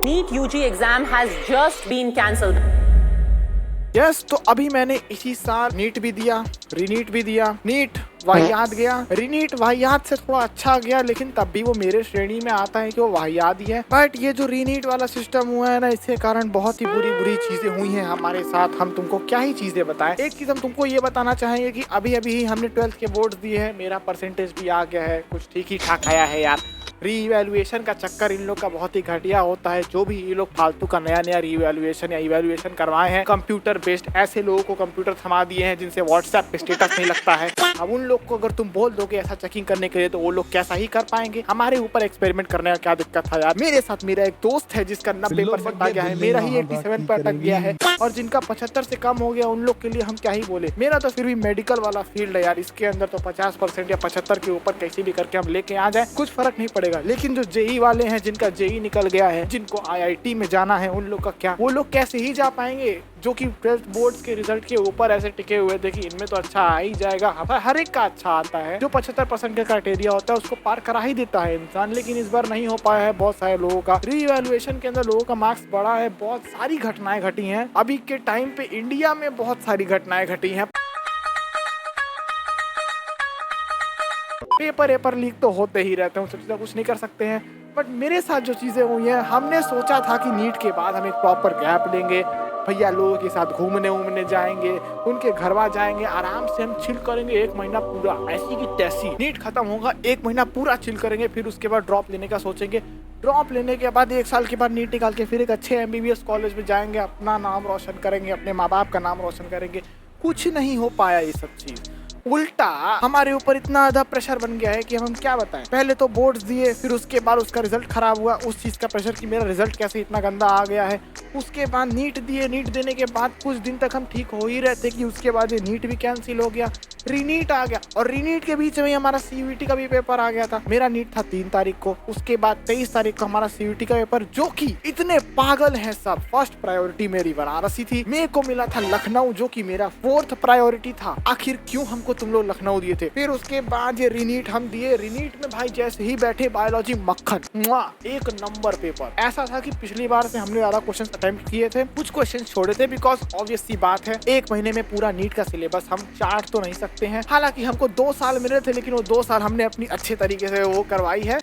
NEET UG exam has just been cancelled. Yes तो अभी मैंने इसी साल नीट भी दिया, रीनीट भी दिया। नीट वाहियात गया, रीनीट वाहियात से थोड़ा अच्छा गया, लेकिन तब भी वो मेरे श्रेणी में आता है कि वो वाहियात ही है। बट ये जो रीनीट वाला सिस्टम हुआ है ना, इसके कारण बहुत ही बुरी बुरी चीजें हुई हैं हमारे साथ। हम तुमको क्या ही चीजें बताएं। एक चीज हम तुमको ये बताना चाहेंगे कि अभी अभी ही हमने 12th के बोर्ड दिए हैं, मेरा परसेंटेज भी आ गया है, कुछ ठीक ही ठाक आया है यार। रीवैल्यूएशन का चक्कर इन लोग का बहुत ही घटिया होता है। जो भी ये लोग फालतू का नया नया रीवैल्यूएशन या इवैल्यूएशन करवाए हैं कंप्यूटर बेस्ड, ऐसे लोगों को कंप्यूटर थमा दिए हैं जिनसे व्हाट्सएप पे स्टेटस नहीं लगता है। अब उन लोग को अगर तुम बोल दोगे ऐसा चेकिंग करने के लिए, तो वो लोग कैसा ही कर पाएंगे। हमारे ऊपर एक्सपेरिमेंट करने का क्या दिक्कत था यार। मेरे साथ मेरा एक दोस्त है जिसका 90% आ गया है, मेरा ही 87 पर अटक गया है, और जिनका 75 से कम हो गया उन लोग के लिए हम क्या ही बोले। मेरा तो फिर भी मेडिकल वाला फील्ड है यार, इसके अंदर तो 50% या 75 के ऊपर कैसे भी करके हम लेके आ जाए कुछ फर्क नहीं पड़ेगा। लेकिन जो जेई वाले हैं, जिनका जेई निकल गया है, जिनको आईआईटी में जाना है, उन लोग का क्या, वो लोग कैसे ही जा पाएंगे जो कि 12th बोर्ड्स के रिजल्ट के ऊपर ऐसे टिके हुए थे कि इनमें तो अच्छा आ ही जाएगा। हर एक का अच्छा आता है, जो 75% का क्राइटेरिया होता है उसको पार करा ही देता है इंसान, लेकिन इस बार नहीं हो पाया है बहुत सारे लोगों का। रीवैल्यूएशन के अंदर लोगों का मार्क्स बढ़ा है, बहुत सारी घटनाएं घटी हैं अभी के टाइम पे इंडिया में, बहुत सारी घटनाएं घटी हैं। पेपर लीक तो होते ही रहते हैं, उससे कुछ नहीं कर सकते हैं। बट मेरे साथ जो चीजें हुई हैं, हमने सोचा था कि नीट के बाद हम एक प्रॉपर गैप लेंगे, भैया लोगों के साथ घूमने जाएंगे, उनके घरवा जाएंगे, आराम से हम चिल करेंगे 1 महीना पूरा, ऐसी की तैसी। नीट खत्म होगा, 1 महीना पूरा चिल करेंगे, फिर उसके बाद ड्रॉप लेने का सोचेंगे। ड्रॉप लेने के बाद 1 साल के बाद नीट निकाल के फिर एक अच्छे एमबीबीएस कॉलेज में जाएंगे, अपना नाम रोशन करेंगे, अपने माँ बाप का नाम रोशन करेंगे। कुछ नहीं हो पाया ये सब चीज, उल्टा हमारे ऊपर इतना ज्यादा प्रेशर बन गया है कि हम क्या बताएं। पहले तो बोर्ड्स दिए, फिर उसके बाद उसका रिजल्ट खराब हुआ, उस चीज का प्रेशर कि मेरा रिजल्ट कैसे इतना गंदा आ गया है। उसके बाद नीट दिए, नीट देने के बाद कुछ दिन तक हम ठीक हो ही रहे थे कि उसके बाद ये नीट भी कैंसिल हो गया, रीनीट आ गया, और रीनीट के बीच में हमारा सीयूईटी का भी पेपर आ गया था। मेरा नीट था 3 तारीख को, उसके बाद 23 तारीख को हमारा सीयूईटी का पेपर, जो कि इतने पागल हैं सब। फर्स्ट प्रायोरिटी मेरी बनारसी थी, मेरे को मिला था लखनऊ, जो कि मेरा 4th प्रायोरिटी था। आखिर क्यों हमको तुम लोग लखनऊ दिए थे। फिर उसके बाद ये रीनीट हम दिए, रीनीट में भाई जैसे ही बैठे बायोलॉजी मक्खन, 1 नंबर पेपर। ऐसा था कि पिछली बार से हमने ज्यादा क्वेश्चन अटेम्प्ट किए थे, कुछ क्वेश्चन छोड़े थे, बिकॉज ऑब्वियस सी बात है 1 महीने में पूरा नीट का सिलेबस हम चाट तो नहीं सकते हैं। हालांकि हमको 2 साल मिले थे, लेकिन वो 2 साल हमने अपनी अच्छे तरीके से वो करवाई है।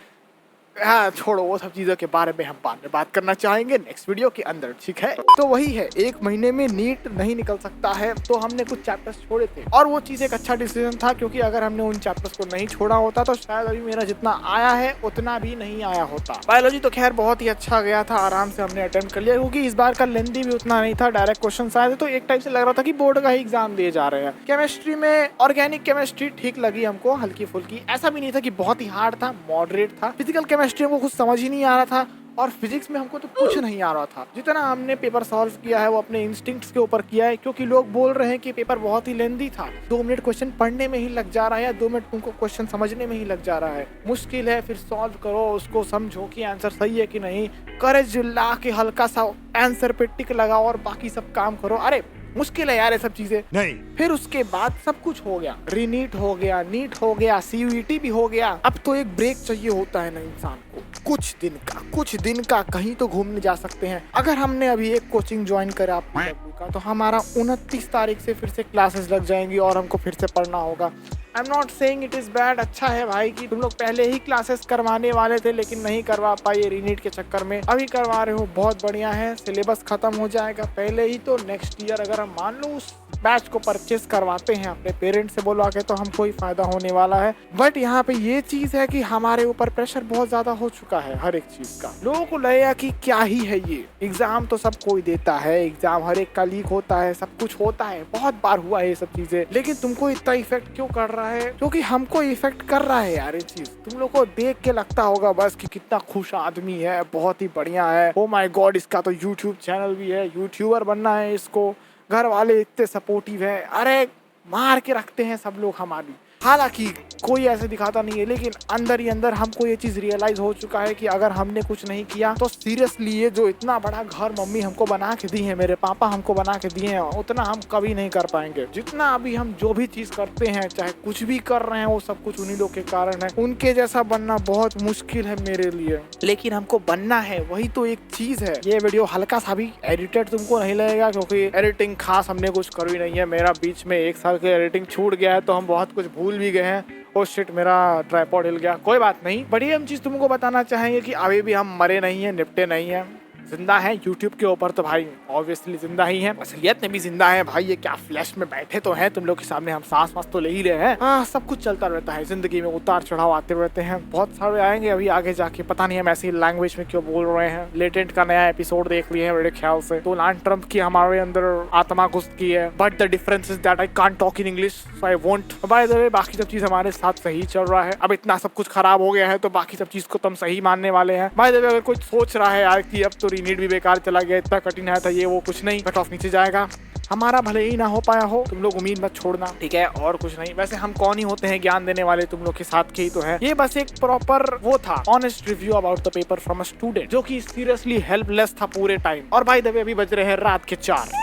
हाँ छोड़ो, वो सब चीजों के बारे में हम बाद में बात करना चाहेंगे नेक्स्ट वीडियो के अंदर, ठीक है। तो वही है, 1 महीने में नीट नहीं निकल सकता है, तो हमने कुछ चैप्टर्स छोड़े थे, और वो चीज एक अच्छा डिसीजन था, क्योंकि अगर हमने उन चैप्टर्स को नहीं छोड़ा होता तो शायद अभी मेरा जितना आया है उतना भी नहीं आया होता। बायोलॉजी तो खैर बहुत ही अच्छा गया था, आराम से हमने अटेम्प्ट कर लिया, क्योंकि इस बार का लेंथी भी उतना नहीं था, डायरेक्ट क्वेश्चन आए थे, तो एक टाइप से लग रहा था कि बोर्ड का ही एग्जाम दिए जा रहे हैं। केमिस्ट्री में ऑर्गेनिक केमिस्ट्री ठीक लगी हमको, हल्की फुल्की, ऐसा भी नहीं था कि बहुत ही हार्ड था, मॉडरेट था। फिजिकल केमिस्ट्री हमको कुछ समझ ही नहीं आ रहा था, और फिजिक्स में हमको तो कुछ नहीं आ रहा था। जितना हमने पेपर सॉल्व किया है वो अपने इंस्टिंक्ट्स के ऊपर किया है, क्योंकि लोग बोल रहे हैं कि पेपर बहुत ही लेंथी था, 2 मिनट क्वेश्चन पढ़ने में ही लग जा रहा है, या 2 मिनट तुमको क्वेश्चन समझने में ही लग जा रहा है। मुश्किल है, फिर सॉल्व करो, उसको समझो कि आंसर सही है कि नहीं, करेज ला के हल्का सा आंसर पे टिक लगाओ और बाकी सब काम करो। अरे मुश्किल है यार ये सब चीजें नहीं। फिर उसके बाद सब कुछ हो गया, रीनीट हो गया, नीट हो गया, सीयूईटी भी हो गया। अब तो एक ब्रेक चाहिए होता है ना इंसान को, कुछ दिन का कहीं तो घूमने जा सकते हैं। अगर हमने अभी एक कोचिंग ज्वाइन करा PW का, तो हमारा 29 तारीख से फिर से क्लासेस लग जाएंगी और हमको फिर से पढ़ना होगा। I am not saying it is bad, अच्छा है भाई कि तुम लोग पहले ही क्लासेस करवाने वाले थे लेकिन नहीं करवा पाए रीनीट के चक्कर में, अभी करवा रहे हो, बहुत बढ़िया है। सिलेबस खत्म हो जाएगा पहले ही, तो नेक्स्ट ईयर अगर हम मान लो उस बैच को परचेस करवाते हैं अपने पेरेंट्स से बोलवा के, तो हमको ही फायदा होने वाला है। बट यहाँ पे ये चीज है कि हमारे ऊपर प्रेशर बहुत ज्यादा हो चुका है हर एक चीज का। लोगों को लगेगा कि क्या ही है ये, एग्जाम तो सब कोई देता है, एग्जाम हर एक का लीक होता है, सब कुछ होता है, बहुत बार हुआ है ये सब चीजें, लेकिन तुमको इतना इफेक्ट क्यों कर रहा है? क्योंकि हमको इफेक्ट कर रहा है यार ये चीज। तुम लोग को देख के लगता होगा बस कि कितना खुश आदमी है, बहुत ही बढ़िया है, ओ माय गॉड इसका तो यूट्यूब चैनल भी है, यूट्यूबर बनना है इसको, घर वाले इतने सपोर्टिव है, अरे मार के रखते हैं सब लोग हमारी। हालांकि कोई ऐसे दिखाता नहीं है, लेकिन अंदर ही अंदर हमको ये चीज रियलाइज हो चुका है कि अगर हमने कुछ नहीं किया तो सीरियसली ये जो इतना बड़ा घर मम्मी हमको बना के दी है, मेरे पापा हमको बना के दिए हैं, उतना हम कभी नहीं कर पाएंगे। जितना अभी हम जो भी चीज करते हैं, चाहे कुछ भी कर रहे हैं, वो सब कुछ उन्हीं लोग के कारण है। उनके जैसा बनना बहुत मुश्किल है मेरे लिए, लेकिन हमको बनना है, वही तो एक चीज है। ये वीडियो हल्का सा भी एडिटेड तुमको नहीं लगेगा, क्योंकि एडिटिंग खास हमने कुछ करी नहीं है। मेरा बीच में 1 साल की एडिटिंग छूट गया है, तो हम बहुत कुछ भूल भी गए हैं। ओ शिट, मेरा ट्राइपॉड हिल गया, कोई बात नहीं। बड़ी हम चीज तुमको बताना चाहेंगे कि अभी भी हम मरे नहीं है, निपटे नहीं है, जिंदा है। यूट्यूब के ऊपर तो भाई ऑब्वियसली जिंदा ही है, असलियत में भी जिंदा है भाई। ये क्या फ्लैश में बैठे तो हैं तुम लोग के सामने, हम सांस वास तो ले ही रहे हैं। सब कुछ चलता रहता है जिंदगी में, उतार चढ़ाव आते रहते हैं, बहुत सारे आएंगे अभी आगे जाके। पता नहीं हम ऐसी लैंग्वेज में क्यों बोल रहे हैं। लेटेंट का नया एपिसोड देख लिए हैं मेरे ख्याल से, डोनाल्ड ट्रंप की हमारे अंदर आत्मा घुस की है। But the difference is that I can't talk in English, so I won't. By the way, बाकी सब चीज हमारे साथ सही चल रहा है। अब इतना सब कुछ खराब हो गया है तो बाकी सब चीज को तुम सही मानने वाले हैं। बाय द वे, अगर कोई सोच रहा है यार कि अब तो रीनीट भी बेकार चला गया, इतना कठिन आया था, ये वो कुछ नहीं, कट ऑफ नीचे जाएगा। हमारा भले ही ना हो पाया हो, तुम लोग उम्मीद मत छोड़ना, ठीक है, और कुछ नहीं। वैसे हम कौन ही होते हैं ज्ञान देने वाले, तुम लोग के साथ के ही तो है। ये बस एक प्रॉपर वो था, honest review about the paper from a student, जो कि सीरियसली हेल्पलेस था पूरे टाइम। और बाय द वे, अभी बज रहे हैं रात के 4।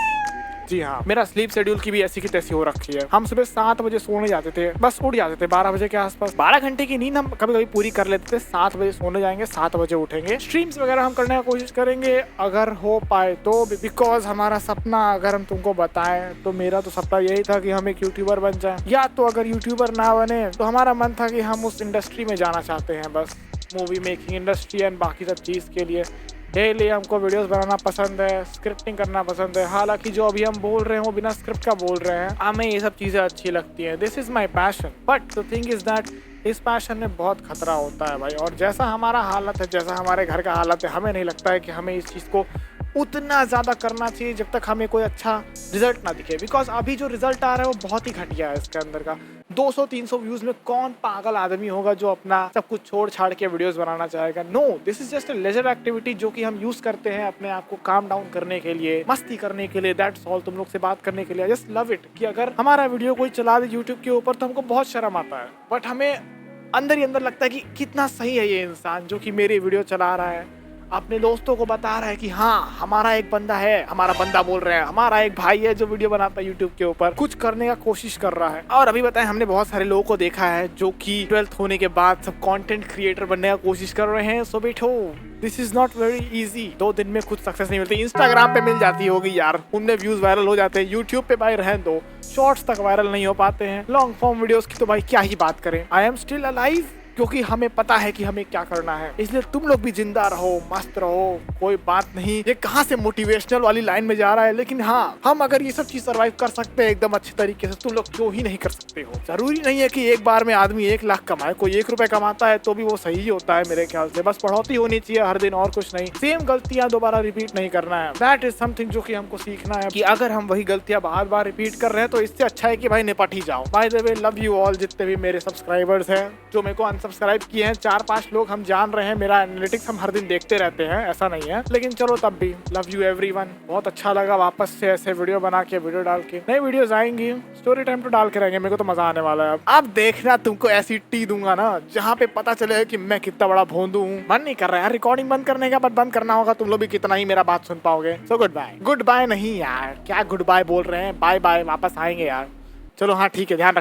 जी हाँ, मेरा स्लीप शेड्यूल की भी ऐसी की तैसी हो रखी है। हम सुबह 7 बजे सोने जाते थे, बस उठ जाते थे 12 बजे के आसपास। 12 घंटे की नींद हम कभी कभी पूरी कर लेते थे। 7 बजे सोने जाएंगे, 7 बजे उठेंगे, स्ट्रीम्स वगैरह हम करने की कोशिश करेंगे अगर हो पाए तो। बिकॉज हमारा सपना अगर हम तुमको बताएं तो मेरा तो सपना यही था कि हम एक यूट्यूबर बन जाए, या तो अगर यूट्यूबर ना बने तो हमारा मन था कि हम उस इंडस्ट्री में जाना चाहते हैं, बस मूवी मेकिंग इंडस्ट्री एंड बाकी सब चीज़ के लिए। डेली हमको वीडियोस बनाना पसंद है, स्क्रिप्टिंग करना पसंद है। हालांकि जो अभी हम बोल रहे हैं वो बिना स्क्रिप्ट का बोल रहे हैं, हमें ये सब चीज़ें अच्छी लगती हैं। This is my passion, but the thing is that इस पैशन में बहुत खतरा होता है भाई। और जैसा हमारा हालत है, जैसा हमारे घर का हालत है, हमें नहीं लगता है कि हमें इस चीज़ को उतना ज़्यादा करना चाहिए जब तक हमें कोई अच्छा रिजल्ट ना दिखे। बिकॉज अभी जो रिजल्ट आ रहा है वो बहुत ही घटिया है इसके अंदर का। 200-300 व्यूज में कौन पागल आदमी होगा जो अपना सब कुछ छोड़ छाड़ के वीडियोस बनाना चाहेगा। No, this is just a leisure activity जो कि हम यूज करते हैं अपने आप को काम डाउन करने के लिए, मस्ती करने के लिए, दैट्स ऑल। तुम लोग से बात करने के लिए, जस्ट लव इट। कि अगर हमारा वीडियो कोई चला दे यूट्यूब के ऊपर तो हमको बहुत शर्म आता है, बट हमें अंदर ही अंदर लगता है कि कितना सही है ये इंसान जो कि मेरी वीडियो चला रहा है, अपने दोस्तों को बता रहा है कि हाँ हमारा एक बंदा है, हमारा बंदा बोल रहे हैं, हमारा एक भाई है जो वीडियो बनाता है यूट्यूब के ऊपर, कुछ करने का कोशिश कर रहा है। और अभी बताएं, हमने बहुत सारे लोगों को देखा है जो कि 12th होने के बाद सब कंटेंट क्रिएटर बनने का कोशिश कर रहे हैं। सो बेटो, this is not very easy. 2 दिन में कुछ सक्सेस नहीं मिलती। इंस्टाग्राम पे मिल जाती होगी यार, उनमें व्यूज वायरल हो जाते हैं। यूट्यूब पे भाई रहने दो, शॉर्ट्स तक वायरल नहीं हो पाते हैं। लॉन्ग फॉर्म वीडियोस की तो भाई क्या ही बात करें। आई एम स्टिल अलाइव, क्योंकि हमें पता है कि हमें क्या करना है। इसलिए तुम लोग भी जिंदा रहो, मस्त रहो, कोई बात नहीं। ये कहाँ से मोटिवेशनल वाली लाइन में जा रहा है, लेकिन हाँ, हम अगर ये सब चीज सर्वाइव कर सकते हैं एकदम अच्छे तरीके से, तुम लोग क्यों ही नहीं कर सकते हो। जरूरी नहीं है कि एक बार में आदमी 1 लाख कमाए, कोई 1 रुपए कमाता है तो भी वो सही होता है मेरे ख्याल से। बस बढ़ोतरी होनी चाहिए हर दिन, और कुछ नहीं। सेम गलतियां दोबारा रिपीट नहीं करना है। दैट इज समथिंग जो कि हमको सीखना है, कि अगर हम वही गलतियां बार बार रिपीट कर रहे हैं तो इससे अच्छा है कि भाई निपट ही जाओ। By the way, love you all जितने भी मेरे सब्सक्राइबर्स हैं जो मेरे को अनसब्सक्राइब किए हैं। 4-5 लोग हम जान रहे हैं, मेरा एनालिटिक्स हम हर दिन देखते रहते हैं, ऐसा नहीं है, लेकिन चलो तब भी लव यू एवरीवन। बहुत अच्छा लगा वापस से ऐसे वीडियो बना के, वीडियो डाल के। नई वीडियोस आएंगी, स्टोरी टाइम तो डाल के रहेंगे, मेरे को तो मजा आने वाला है। अब देखना, तुमको ऐसी टी दूंगा ना जहाँ पे पता चले कि मैं कितना बड़ा भोंदू हूँ। मन नहीं कर रहा है रिकॉर्डिंग बंद करने का, बट बंद करना होगा। तुम लोग भी कितना ही मेरा बात सुन पाओगे। So good bye. Good bye नहीं यार, क्या गुड बाय बोल रहे हैं, बाय बाय, वापस आएंगे यार। चलो हाँ ठीक है, ध्यान रखना।